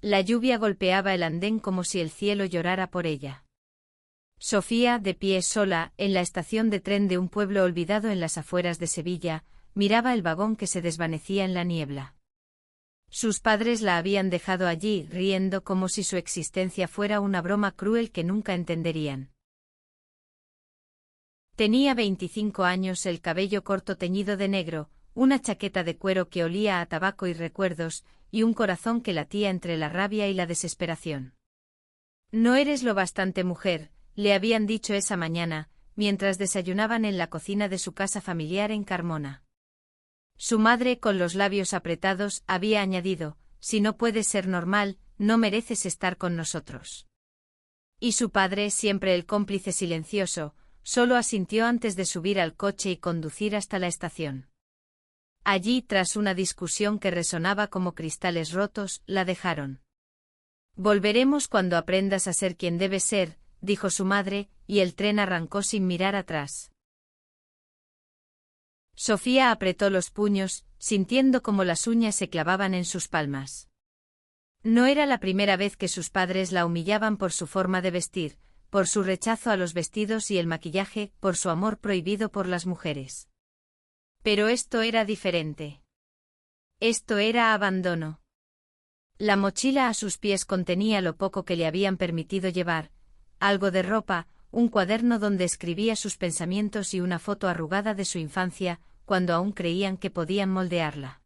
La lluvia golpeaba el andén como si el cielo llorara por ella. Sofía, de pie sola, en la estación de tren de un pueblo olvidado en las afueras de Sevilla, miraba el vagón que se desvanecía en la niebla. Sus padres la habían dejado allí, riendo como si su existencia fuera una broma cruel que nunca entenderían. Tenía 25 años, el cabello corto teñido de negro, una chaqueta de cuero que olía a tabaco y recuerdos, y un corazón que latía entre la rabia y la desesperación. «No eres lo bastante mujer», le habían dicho esa mañana, mientras desayunaban en la cocina de su casa familiar en Carmona. Su madre, con los labios apretados, había añadido: «Si no puedes ser normal, no mereces estar con nosotros». Y su padre, siempre el cómplice silencioso, solo asintió antes de subir al coche y conducir hasta la estación. Allí, tras una discusión que resonaba como cristales rotos, la dejaron. «Volveremos cuando aprendas a ser quien debes ser», dijo su madre, y el tren arrancó sin mirar atrás. Sofía apretó los puños, sintiendo cómo las uñas se clavaban en sus palmas. No era la primera vez que sus padres la humillaban por su forma de vestir, por su rechazo a los vestidos y el maquillaje, por su amor prohibido por las mujeres. Pero esto era diferente. Esto era abandono. La mochila a sus pies contenía lo poco que le habían permitido llevar: algo de ropa, un cuaderno donde escribía sus pensamientos y una foto arrugada de su infancia, cuando aún creían que podían moldearla.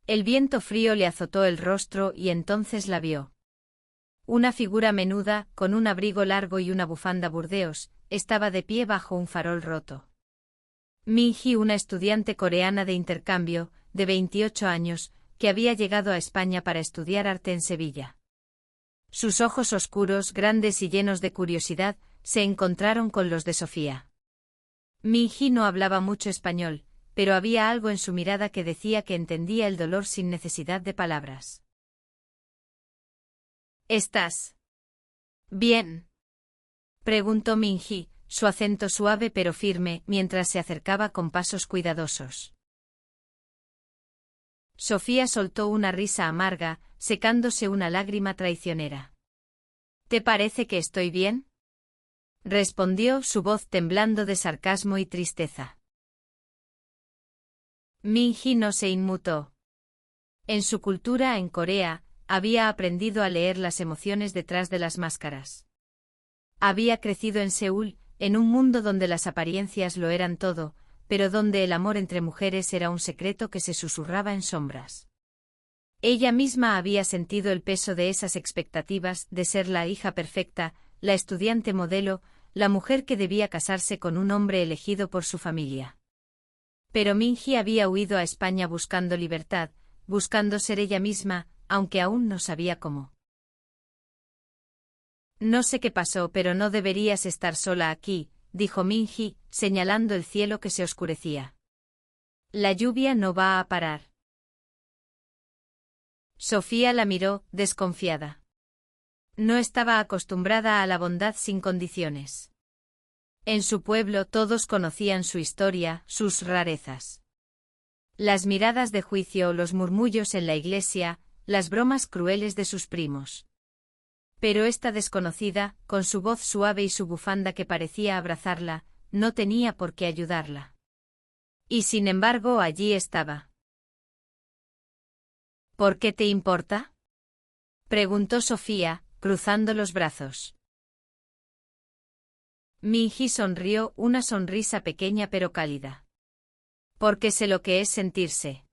El viento frío le azotó el rostro y entonces la vio. Una figura menuda, con un abrigo largo y una bufanda burdeos, estaba de pie bajo un farol roto. Min-hee, una estudiante coreana de intercambio, de 28 años, que había llegado a España para estudiar arte en Sevilla. Sus ojos oscuros, grandes y llenos de curiosidad, se encontraron con los de Sofía. Min-hee no hablaba mucho español, pero había algo en su mirada que decía que entendía el dolor sin necesidad de palabras. «¿Estás bien?», preguntó Min-hee, su acento suave pero firme, mientras se acercaba con pasos cuidadosos. Sofía soltó una risa amarga, secándose una lágrima traicionera. «¿Te parece que estoy bien?», respondió, su voz temblando de sarcasmo y tristeza. Min-hee no se inmutó. En su cultura en Corea, había aprendido a leer las emociones detrás de las máscaras. Había crecido en Seúl, en un mundo donde las apariencias lo eran todo, pero donde el amor entre mujeres era un secreto que se susurraba en sombras. Ella misma había sentido el peso de esas expectativas de ser la hija perfecta, la estudiante modelo, la mujer que debía casarse con un hombre elegido por su familia. Pero Min-hee había huido a España buscando libertad, buscando ser ella misma, aunque aún no sabía cómo. «No sé qué pasó, pero no deberías estar sola aquí», dijo Min-hee, señalando el cielo que se oscurecía. «La lluvia no va a parar». Sofía la miró, desconfiada. No estaba acostumbrada a la bondad sin condiciones. En su pueblo todos conocían su historia, sus rarezas. Las miradas de juicio, los murmullos en la iglesia, las bromas crueles de sus primos. Pero esta desconocida, con su voz suave y su bufanda que parecía abrazarla, no tenía por qué ayudarla. Y sin embargo allí estaba. «¿Por qué te importa?», preguntó Sofía, cruzando los brazos. Min-hee sonrió, una sonrisa pequeña pero cálida. «Porque sé lo que es sentirse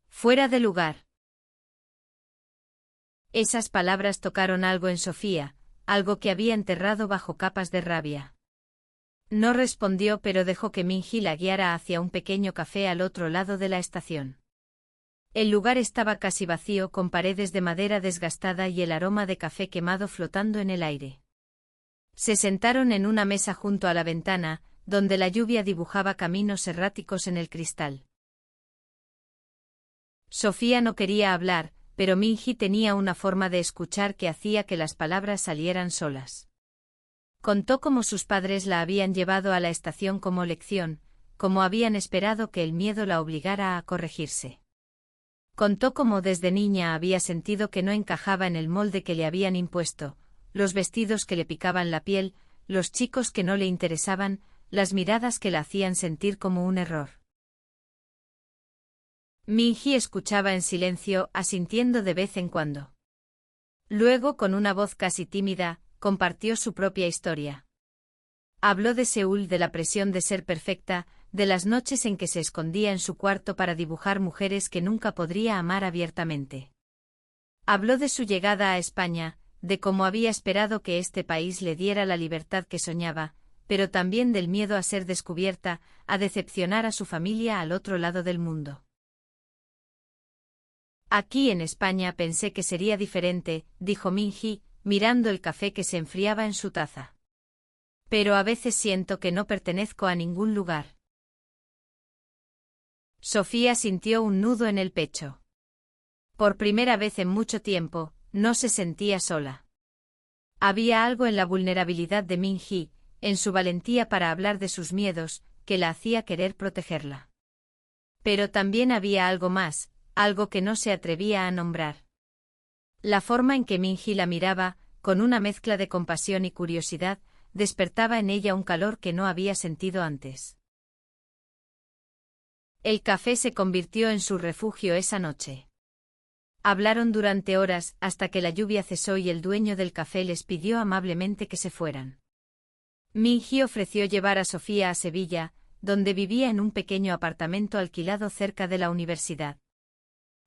fuera de lugar». Esas palabras tocaron algo en Sofía, algo que había enterrado bajo capas de rabia. No respondió, pero dejó que Min-hee la guiara hacia un pequeño café al otro lado de la estación. El lugar estaba casi vacío, con paredes de madera desgastada y el aroma de café quemado flotando en el aire. Se sentaron en una mesa junto a la ventana, donde la lluvia dibujaba caminos erráticos en el cristal. Sofía no quería hablar, pero Min-hee tenía una forma de escuchar que hacía que las palabras salieran solas. Contó cómo sus padres la habían llevado a la estación como lección, cómo habían esperado que el miedo la obligara a corregirse. Contó cómo desde niña había sentido que no encajaba en el molde que le habían impuesto, los vestidos que le picaban la piel, los chicos que no le interesaban, las miradas que la hacían sentir como un error. Minji escuchaba en silencio, asintiendo de vez en cuando. Luego, con una voz casi tímida, compartió su propia historia. Habló de Seúl, de la presión de ser perfecta, de las noches en que se escondía en su cuarto para dibujar mujeres que nunca podría amar abiertamente. Habló de su llegada a España, de cómo había esperado que este país le diera la libertad que soñaba, pero también del miedo a ser descubierta, a decepcionar a su familia al otro lado del mundo. Aquí en España pensé que sería diferente, dijo Minji, mirando el café que se enfriaba en su taza. Pero a veces siento que no pertenezco a ningún lugar. Sofía sintió un nudo en el pecho. Por primera vez en mucho tiempo, no se sentía sola. Había algo en la vulnerabilidad de Minji, en su valentía para hablar de sus miedos, que la hacía querer protegerla. Pero también había algo más, algo que no se atrevía a nombrar. La forma en que Minji la miraba, con una mezcla de compasión y curiosidad, despertaba en ella un calor que no había sentido antes. El café se convirtió en su refugio esa noche. Hablaron durante horas, hasta que la lluvia cesó y el dueño del café les pidió amablemente que se fueran. Minji ofreció llevar a Sofía a Sevilla, donde vivía en un pequeño apartamento alquilado cerca de la universidad.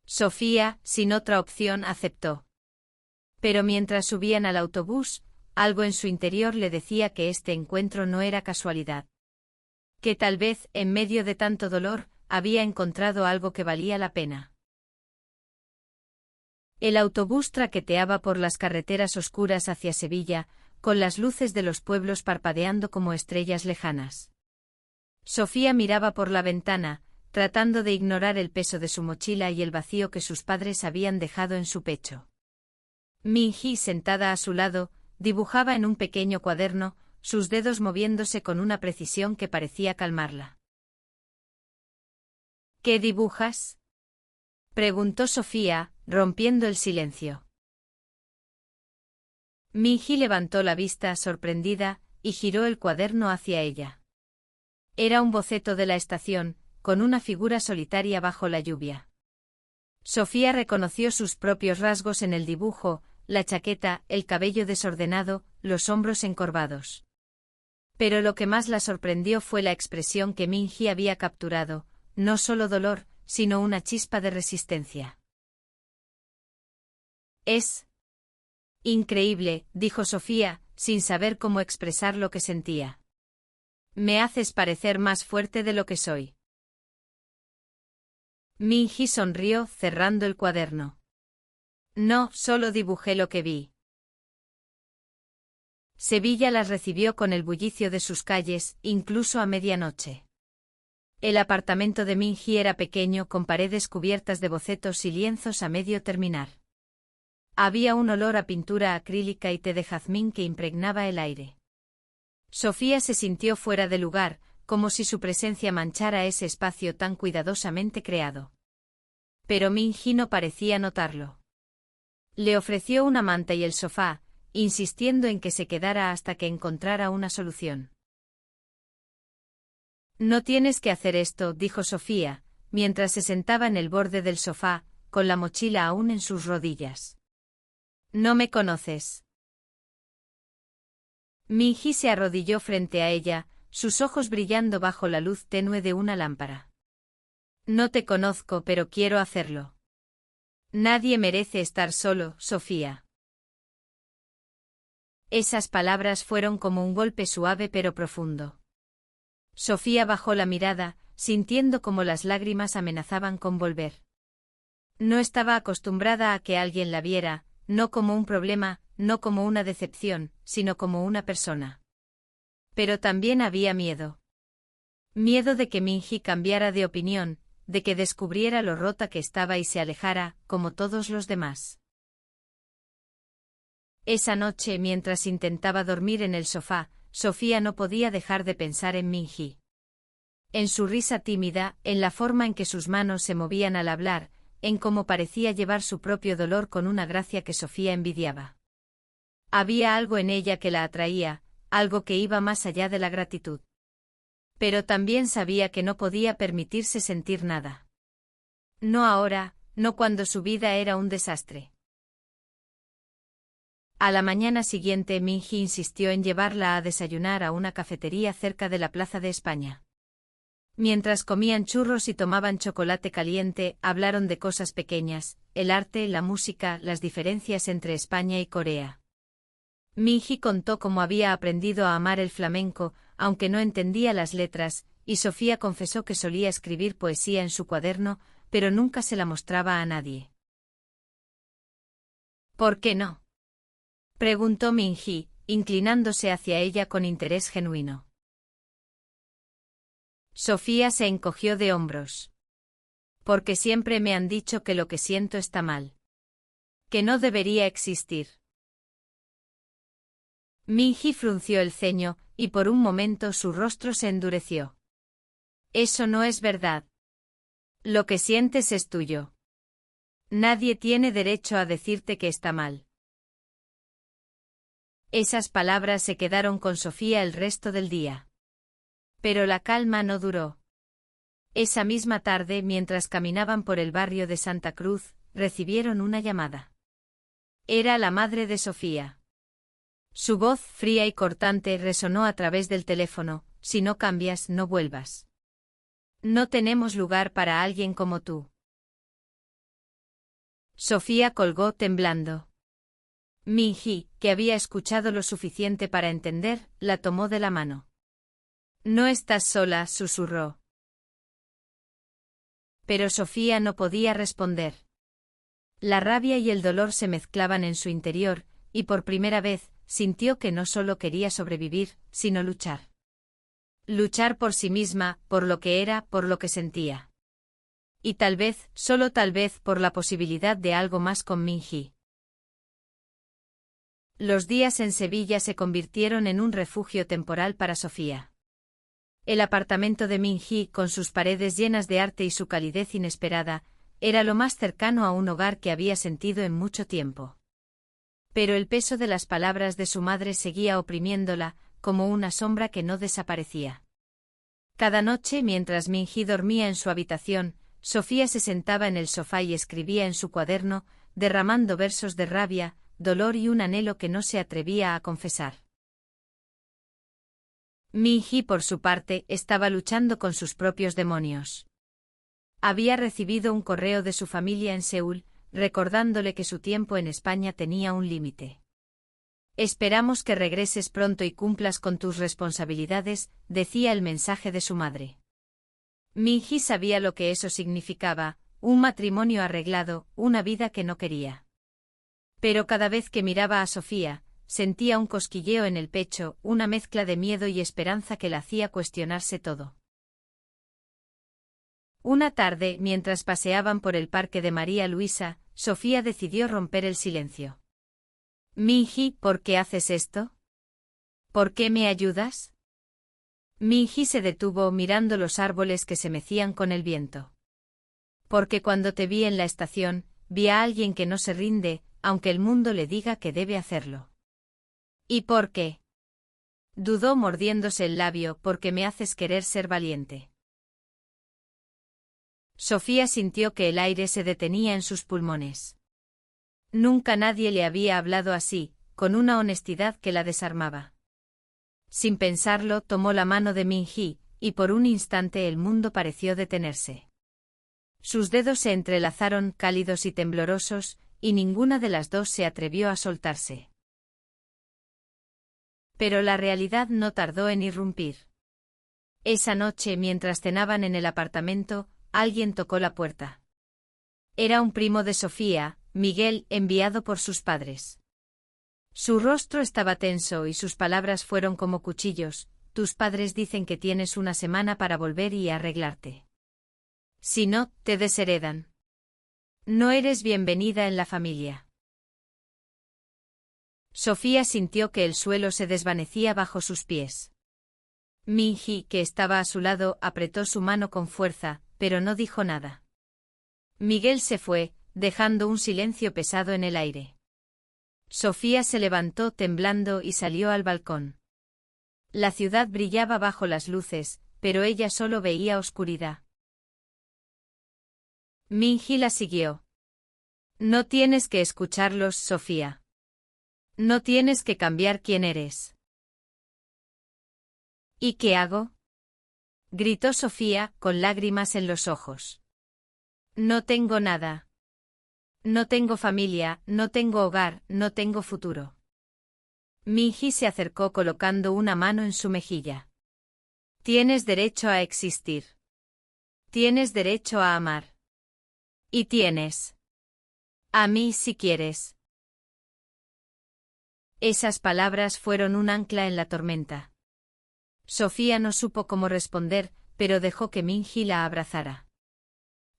Sofía, sin otra opción, aceptó. Pero mientras subían al autobús, algo en su interior le decía que este encuentro no era casualidad. Que tal vez, en medio de tanto dolor, había encontrado algo que valía la pena. El autobús traqueteaba por las carreteras oscuras hacia Sevilla, con las luces de los pueblos parpadeando como estrellas lejanas. Sofía miraba por la ventana, tratando de ignorar el peso de su mochila y el vacío que sus padres habían dejado en su pecho. Minji, sentada a su lado, dibujaba en un pequeño cuaderno, sus dedos moviéndose con una precisión que parecía calmarla. ¿Qué dibujas?, preguntó Sofía, rompiendo el silencio. Minji levantó la vista sorprendida, y giró el cuaderno hacia ella. Era un boceto de la estación, con una figura solitaria bajo la lluvia. Sofía reconoció sus propios rasgos en el dibujo, la chaqueta, el cabello desordenado, los hombros encorvados. Pero lo que más la sorprendió fue la expresión que Minji había capturado, no solo dolor, sino una chispa de resistencia. Es increíble, dijo Sofía, sin saber cómo expresar lo que sentía. Me haces parecer más fuerte de lo que soy. Minji sonrió, cerrando el cuaderno. No, solo dibujé lo que vi. Sevilla las recibió con el bullicio de sus calles, incluso a medianoche. El apartamento de Minji era pequeño, con paredes cubiertas de bocetos y lienzos a medio terminar. Había un olor a pintura acrílica y té de jazmín que impregnaba el aire. Sofía se sintió fuera de lugar, como si su presencia manchara ese espacio tan cuidadosamente creado. Pero Minji no parecía notarlo. Le ofreció una manta y el sofá, insistiendo en que se quedara hasta que encontrara una solución. No tienes que hacer esto, dijo Sofía, mientras se sentaba en el borde del sofá, con la mochila aún en sus rodillas. No me conoces. Minji se arrodilló frente a ella, sus ojos brillando bajo la luz tenue de una lámpara. No te conozco, pero quiero hacerlo. Nadie merece estar solo, Sofía. Esas palabras fueron como un golpe suave pero profundo. Sofía bajó la mirada, sintiendo como las lágrimas amenazaban con volver. No estaba acostumbrada a que alguien la viera, no como un problema, no como una decepción, sino como una persona. Pero también había miedo. Miedo de que Minji cambiara de opinión, de que descubriera lo rota que estaba y se alejara, como todos los demás. Esa noche, mientras intentaba dormir en el sofá, Sofía no podía dejar de pensar en Minji. En su risa tímida, en la forma en que sus manos se movían al hablar, en cómo parecía llevar su propio dolor con una gracia que Sofía envidiaba. Había algo en ella que la atraía, algo que iba más allá de la gratitud. Pero también sabía que no podía permitirse sentir nada. No ahora, no cuando su vida era un desastre. A la mañana siguiente Minji insistió en llevarla a desayunar a una cafetería cerca de la Plaza de España. Mientras comían churros y tomaban chocolate caliente, hablaron de cosas pequeñas, el arte, la música, las diferencias entre España y Corea. Minji contó cómo había aprendido a amar el flamenco, aunque no entendía las letras, y Sofía confesó que solía escribir poesía en su cuaderno, pero nunca se la mostraba a nadie. ¿Por qué no?, preguntó Minji, inclinándose hacia ella con interés genuino. Sofía se encogió de hombros. Porque siempre me han dicho que lo que siento está mal. Que no debería existir. Minji frunció el ceño, y por un momento su rostro se endureció. Eso no es verdad. Lo que sientes es tuyo. Nadie tiene derecho a decirte que está mal. Esas palabras se quedaron con Sofía el resto del día. Pero la calma no duró. Esa misma tarde, mientras caminaban por el barrio de Santa Cruz, recibieron una llamada. Era la madre de Sofía. Su voz fría y cortante resonó a través del teléfono: si no cambias, no vuelvas. No tenemos lugar para alguien como tú. Sofía colgó temblando. Minji, que había escuchado lo suficiente para entender, la tomó de la mano. No estás sola, susurró. Pero Sofía no podía responder. La rabia y el dolor se mezclaban en su interior, y por primera vez, sintió que no solo quería sobrevivir, sino luchar. Luchar por sí misma, por lo que era, por lo que sentía. Y tal vez, solo tal vez, por la posibilidad de algo más con Minji. Los días en Sevilla se convirtieron en un refugio temporal para Sofía. El apartamento de Minji, con sus paredes llenas de arte y su calidez inesperada, era lo más cercano a un hogar que había sentido en mucho tiempo. Pero el peso de las palabras de su madre seguía oprimiéndola, como una sombra que no desaparecía. Cada noche, mientras Minji dormía en su habitación, Sofía se sentaba en el sofá y escribía en su cuaderno, derramando versos de rabia, dolor y un anhelo que no se atrevía a confesar. Minji, por su parte, estaba luchando con sus propios demonios. Había recibido un correo de su familia en Seúl, recordándole que su tiempo en España tenía un límite. Esperamos que regreses pronto y cumplas con tus responsabilidades, decía el mensaje de su madre. Minji sabía lo que eso significaba: un matrimonio arreglado, una vida que no quería. Pero cada vez que miraba a Sofía, sentía un cosquilleo en el pecho, una mezcla de miedo y esperanza que la hacía cuestionarse todo. Una tarde, mientras paseaban por el parque de María Luisa, Sofía decidió romper el silencio. Minji, ¿por qué haces esto? ¿Por qué me ayudas? Minji se detuvo mirando los árboles que se mecían con el viento. Porque cuando te vi en la estación, vi a alguien que no se rinde, aunque el mundo le diga que debe hacerlo. ¿Y por qué? Dudó mordiéndose el labio. Porque me haces querer ser valiente. Sofía sintió que el aire se detenía en sus pulmones. Nunca nadie le había hablado así, con una honestidad que la desarmaba. Sin pensarlo, tomó la mano de Minji, y por un instante el mundo pareció detenerse. Sus dedos se entrelazaron, cálidos y temblorosos, y ninguna de las dos se atrevió a soltarse. Pero la realidad no tardó en irrumpir. Esa noche, mientras cenaban en el apartamento, alguien tocó la puerta. Era un primo de Sofía, Miguel, enviado por sus padres. Su rostro estaba tenso y sus palabras fueron como cuchillos: tus padres dicen que tienes una semana para volver y arreglarte. Si no, te desheredan. No eres bienvenida en la familia. Sofía sintió que el suelo se desvanecía bajo sus pies. Minji, que estaba a su lado, apretó su mano con fuerza, pero no dijo nada. Miguel se fue, dejando un silencio pesado en el aire. Sofía se levantó temblando y salió al balcón. La ciudad brillaba bajo las luces, pero ella solo veía oscuridad. Minji la siguió. No tienes que escucharlos, Sofía. No tienes que cambiar quién eres. ¿Y qué hago? Gritó Sofía, con lágrimas en los ojos. No tengo nada. No tengo familia, no tengo hogar, no tengo futuro. Minji se acercó colocando una mano en su mejilla. Tienes derecho a existir. Tienes derecho a amar. Y tienes. A mí si quieres. Esas palabras fueron un ancla en la tormenta. Sofía no supo cómo responder, pero dejó que Minji la abrazara.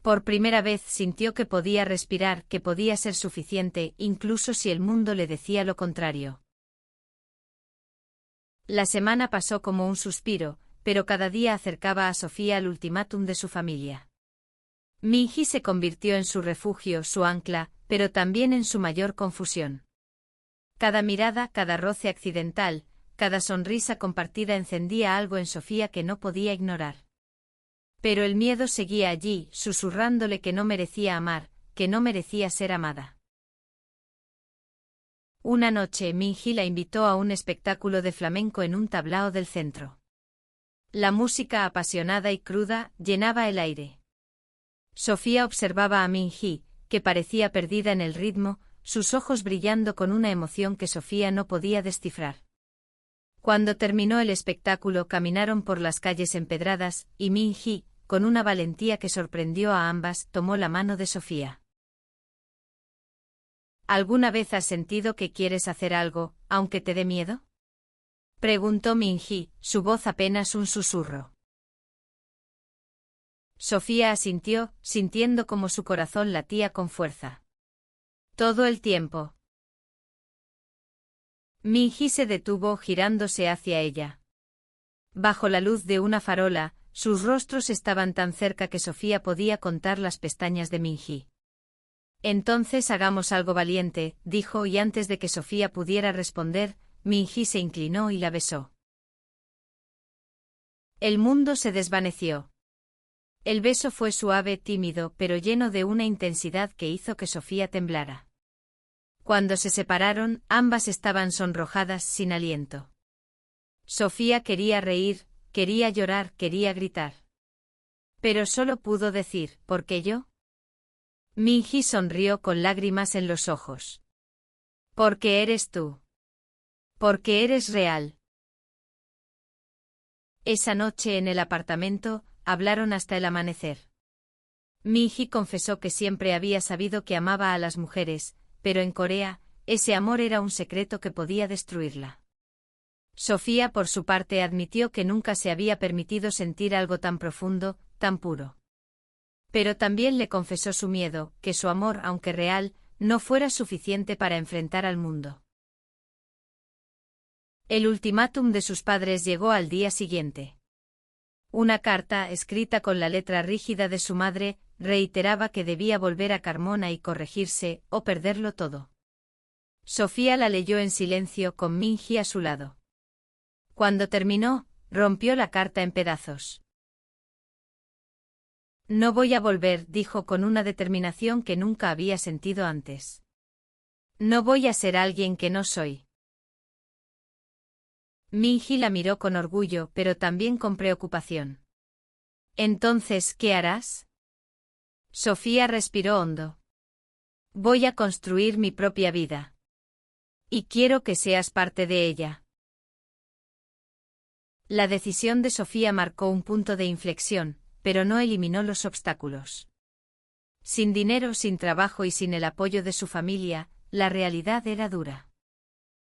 Por primera vez sintió que podía respirar, que podía ser suficiente, incluso si el mundo le decía lo contrario. La semana pasó como un suspiro, pero cada día acercaba a Sofía al ultimátum de su familia. Minji se convirtió en su refugio, su ancla, pero también en su mayor confusión. Cada mirada, cada roce accidental, cada sonrisa compartida encendía algo en Sofía que no podía ignorar. Pero el miedo seguía allí, susurrándole que no merecía amar, que no merecía ser amada. Una noche Minji la invitó a un espectáculo de flamenco en un tablao del centro. La música apasionada y cruda llenaba el aire. Sofía observaba a Minji, que parecía perdida en el ritmo, sus ojos brillando con una emoción que Sofía no podía descifrar. Cuando terminó el espectáculo caminaron por las calles empedradas, y Minji, con una valentía que sorprendió a ambas, tomó la mano de Sofía. ¿Alguna vez has sentido que quieres hacer algo, aunque te dé miedo? Preguntó Minji, su voz apenas un susurro. Sofía asintió, sintiendo como su corazón latía con fuerza. Todo el tiempo. Minji se detuvo girándose hacia ella. Bajo la luz de una farola, sus rostros estaban tan cerca que Sofía podía contar las pestañas de Minji. Entonces hagamos algo valiente, dijo, y antes de que Sofía pudiera responder, Minji se inclinó y la besó. El mundo se desvaneció. El beso fue suave, tímido, pero lleno de una intensidad que hizo que Sofía temblara. Cuando se separaron, ambas estaban sonrojadas, sin aliento. Sofía quería reír, quería llorar, quería gritar. Pero solo pudo decir, ¿por qué yo? Minji sonrió con lágrimas en los ojos. Porque eres tú. Porque eres real. Esa noche en el apartamento, hablaron hasta el amanecer. Minji confesó que siempre había sabido que amaba a las mujeres, pero en Corea, ese amor era un secreto que podía destruirla. Sofía, por su parte, admitió que nunca se había permitido sentir algo tan profundo, tan puro. Pero también le confesó su miedo, que su amor, aunque real, no fuera suficiente para enfrentar al mundo. El ultimátum de sus padres llegó al día siguiente. Una carta, escrita con la letra rígida de su madre, reiteraba que debía volver a Carmona y corregirse, o perderlo todo. Sofía la leyó en silencio con Minji a su lado. Cuando terminó, rompió la carta en pedazos. No voy a volver, dijo con una determinación que nunca había sentido antes. No voy a ser alguien que no soy. Minji la miró con orgullo, pero también con preocupación. Entonces, ¿qué harás? Sofía respiró hondo. Voy a construir mi propia vida. Y quiero que seas parte de ella. La decisión de Sofía marcó un punto de inflexión, pero no eliminó los obstáculos. Sin dinero, sin trabajo y sin el apoyo de su familia, la realidad era dura.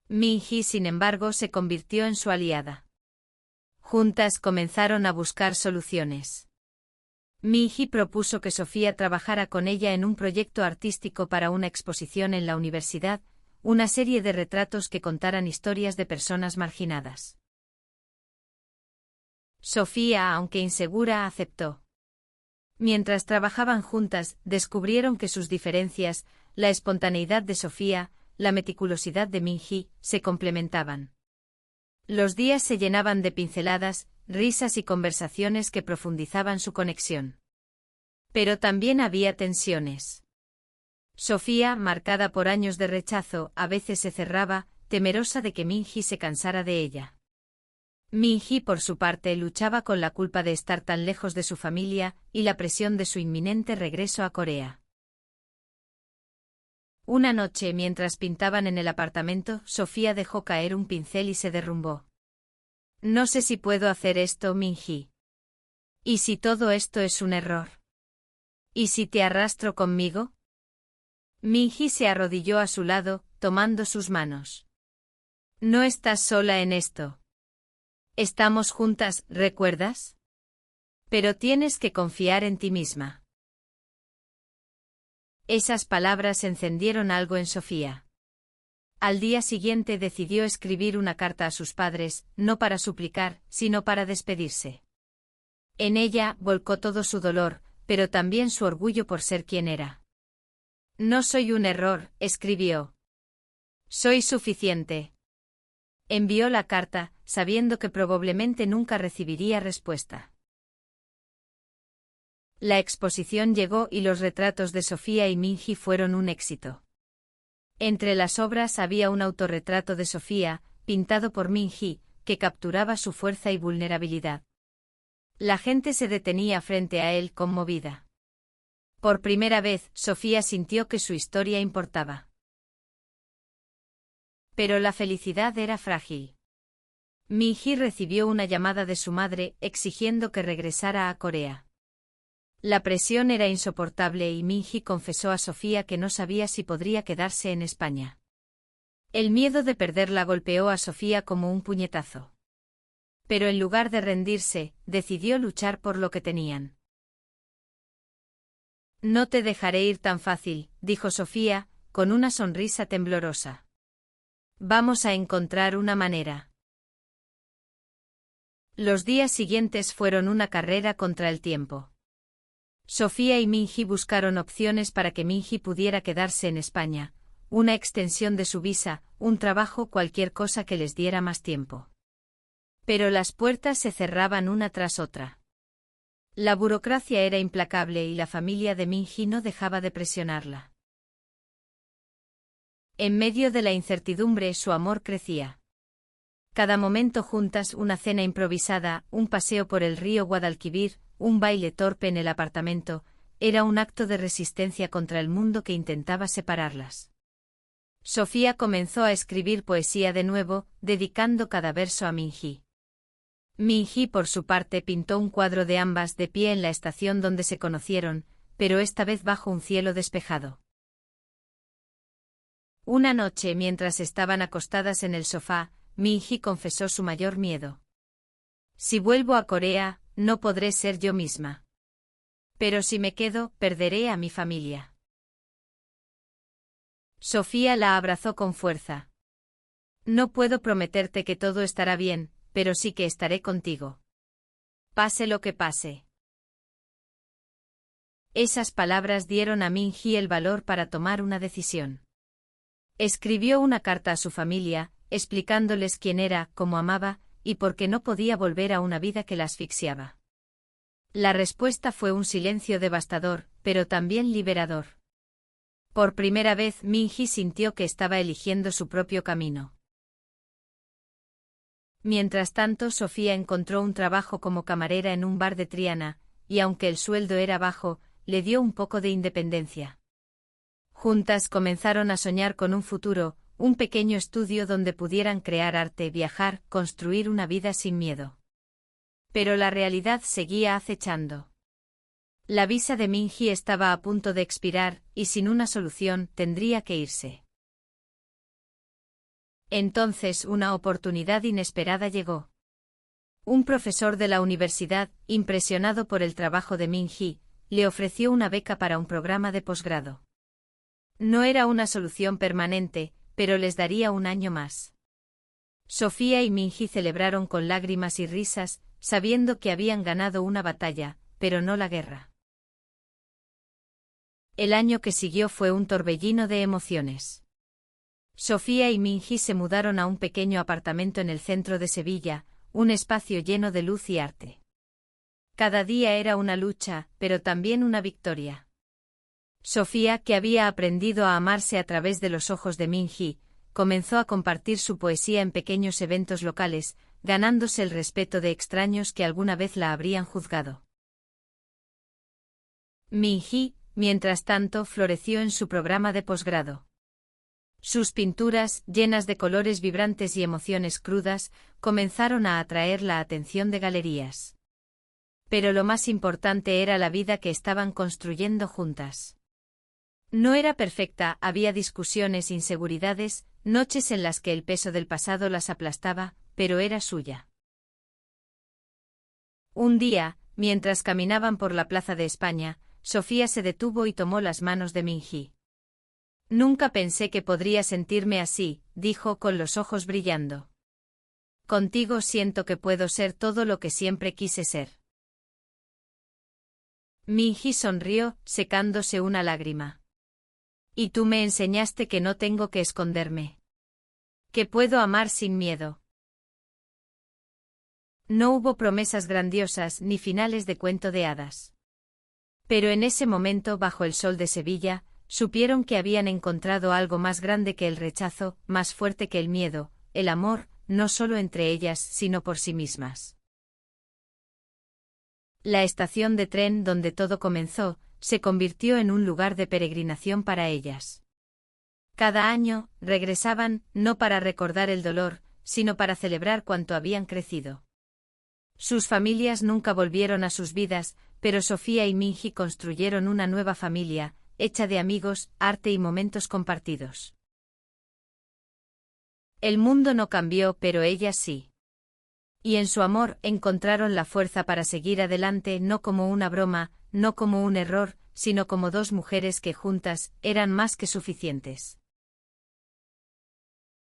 Minji, sin embargo, se convirtió en su aliada. Juntas comenzaron a buscar soluciones. Minji propuso que Sofía trabajara con ella en un proyecto artístico para una exposición en la universidad, una serie de retratos que contaran historias de personas marginadas. Sofía, aunque insegura, aceptó. Mientras trabajaban juntas, descubrieron que sus diferencias, la espontaneidad de Sofía, la meticulosidad de Minji, se complementaban. Los días se llenaban de pinceladas, risas y conversaciones que profundizaban su conexión. Pero también había tensiones. Sofía, marcada por años de rechazo, a veces se cerraba, temerosa de que Minji se cansara de ella. Minji, por su parte, luchaba con la culpa de estar tan lejos de su familia y la presión de su inminente regreso a Corea. Una noche, mientras pintaban en el apartamento, Sofía dejó caer un pincel y se derrumbó. No sé si puedo hacer esto, Minji. ¿Y si todo esto es un error? ¿Y si te arrastro conmigo? Minji se arrodilló a su lado, tomando sus manos. No estás sola en esto. Estamos juntas, ¿recuerdas? Pero tienes que confiar en ti misma. Esas palabras encendieron algo en Sofía. Al día siguiente decidió escribir una carta a sus padres, no para suplicar, sino para despedirse. En ella volcó todo su dolor, pero también su orgullo por ser quien era. No soy un error, escribió. Soy suficiente. Envió la carta, sabiendo que probablemente nunca recibiría respuesta. La exposición llegó y los retratos de Sofía y Minji fueron un éxito. Entre las obras había un autorretrato de Sofía, pintado por Minji, que capturaba su fuerza y vulnerabilidad. La gente se detenía frente a él conmovida. Por primera vez, Sofía sintió que su historia importaba. Pero la felicidad era frágil. Minji recibió una llamada de su madre exigiendo que regresara a Corea. La presión era insoportable y Minji confesó a Sofía que no sabía si podría quedarse en España. El miedo de perderla golpeó a Sofía como un puñetazo. Pero en lugar de rendirse, decidió luchar por lo que tenían. No te dejaré ir tan fácil, dijo Sofía, con una sonrisa temblorosa. Vamos a encontrar una manera. Los días siguientes fueron una carrera contra el tiempo. Sofía y Minji buscaron opciones para que Minji pudiera quedarse en España, una extensión de su visa, un trabajo, cualquier cosa que les diera más tiempo. Pero las puertas se cerraban una tras otra. La burocracia era implacable y la familia de Minji no dejaba de presionarla. En medio de la incertidumbre, su amor crecía. Cada momento juntas, una cena improvisada, un paseo por el río Guadalquivir, un baile torpe en el apartamento, era un acto de resistencia contra el mundo que intentaba separarlas. Sofía comenzó a escribir poesía de nuevo, dedicando cada verso a Minji. Minji, por su parte, pintó un cuadro de ambas de pie en la estación donde se conocieron, pero esta vez bajo un cielo despejado. Una noche, mientras estaban acostadas en el sofá, Minji confesó su mayor miedo. Si vuelvo a Corea, no podré ser yo misma. Pero si me quedo, perderé a mi familia. Sofía la abrazó con fuerza. No puedo prometerte que todo estará bien, pero sí que estaré contigo. Pase lo que pase. Esas palabras dieron a Minji el valor para tomar una decisión. Escribió una carta a su familia, explicándoles quién era, cómo amaba, y por qué no podía volver a una vida que la asfixiaba. La respuesta fue un silencio devastador, pero también liberador. Por primera vez Minji sintió que estaba eligiendo su propio camino. Mientras tanto, Sofía encontró un trabajo como camarera en un bar de Triana, y aunque el sueldo era bajo, le dio un poco de independencia. Juntas comenzaron a soñar con un futuro, un pequeño estudio donde pudieran crear arte, viajar, construir una vida sin miedo. Pero la realidad seguía acechando. La visa de Minji estaba a punto de expirar, y sin una solución tendría que irse. Entonces una oportunidad inesperada llegó. Un profesor de la universidad, impresionado por el trabajo de Minji, le ofreció una beca para un programa de posgrado. No era una solución permanente, pero les daría un año más. Sofía y Minji celebraron con lágrimas y risas, sabiendo que habían ganado una batalla, pero no la guerra. El año que siguió fue un torbellino de emociones. Sofía y Minji se mudaron a un pequeño apartamento en el centro de Sevilla, un espacio lleno de luz y arte. Cada día era una lucha, pero también una victoria. Sofía, que había aprendido a amarse a través de los ojos de Minji, comenzó a compartir su poesía en pequeños eventos locales, ganándose el respeto de extraños que alguna vez la habrían juzgado. Minji, mientras tanto, floreció en su programa de posgrado. Sus pinturas, llenas de colores vibrantes y emociones crudas, comenzaron a atraer la atención de galerías. Pero lo más importante era la vida que estaban construyendo juntas. No era perfecta, había discusiones, inseguridades, noches en las que el peso del pasado las aplastaba, pero era suya. Un día, mientras caminaban por la Plaza de España, Sofía se detuvo y tomó las manos de Minji. Nunca pensé que podría sentirme así, dijo con los ojos brillando. Contigo siento que puedo ser todo lo que siempre quise ser. Minji sonrió, secándose una lágrima. Y tú me enseñaste que no tengo que esconderme. Que puedo amar sin miedo. No hubo promesas grandiosas ni finales de cuento de hadas. Pero en ese momento, bajo el sol de Sevilla, supieron que habían encontrado algo más grande que el rechazo, más fuerte que el miedo, el amor, no solo entre ellas, sino por sí mismas. La estación de tren donde todo comenzó, se convirtió en un lugar de peregrinación para ellas. Cada año, regresaban, no para recordar el dolor, sino para celebrar cuánto habían crecido. Sus familias nunca volvieron a sus vidas, pero Sofía y Minji construyeron una nueva familia, hecha de amigos, arte y momentos compartidos. El mundo no cambió, pero ellas sí. Y en su amor encontraron la fuerza para seguir adelante, no como una broma, no como un error, sino como dos mujeres que juntas eran más que suficientes.